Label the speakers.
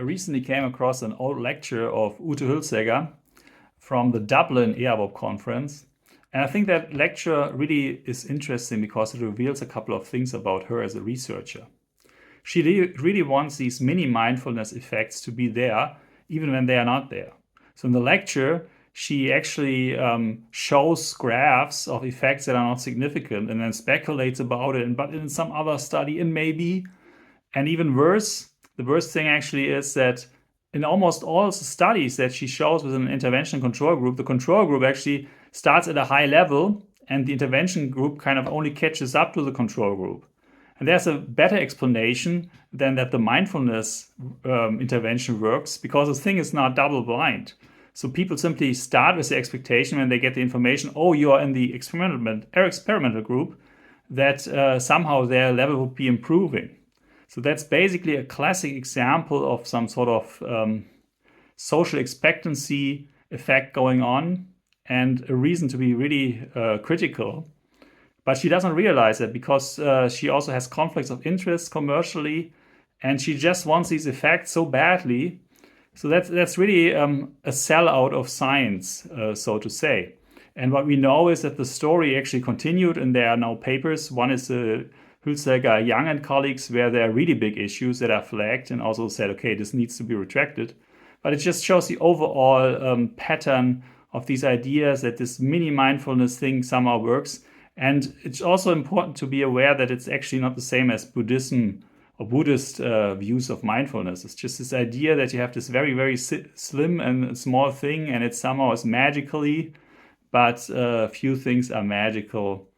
Speaker 1: recently came across an old lecture of Ute Hülsheger from the Dublin EABOB conference. And I think that lecture really is interesting because it reveals a couple of things about her as a researcher. She really wants these mini mindfulness effects to be there, even when they are not there. So in the lecture, she actually shows graphs of effects that are not significant and then speculates about it, but in some other study, and maybe. And even worse, the worst thing actually is that in almost all the studies that she shows with an intervention control group, the control group actually starts at a high level and the intervention group kind of only catches up to the control group. And there's a better explanation than that the mindfulness intervention works, because the thing is not double blind. So people simply start with the expectation when they get the information, oh, you are in the experimental group, that somehow their level would be improving. So that's basically a classic example of some sort of social expectancy effect going on, and a reason to be really critical. But she doesn't realize it because she also has conflicts of interest commercially, and she just wants these effects so badly. So that's really a sellout of science, so to say. And what we know is that the story actually continued, and there are now papers. One is the Hülsheger, Young and colleagues, where there are really big issues that are flagged and also said, okay, this needs to be retracted. But it just shows the overall pattern of these ideas that this mini mindfulness thing somehow works. And it's also important to be aware that it's actually not the same as Buddhism or Buddhist views of mindfulness. It's just this idea that you have this very, very slim and small thing, and it somehow is magically, but few things are magical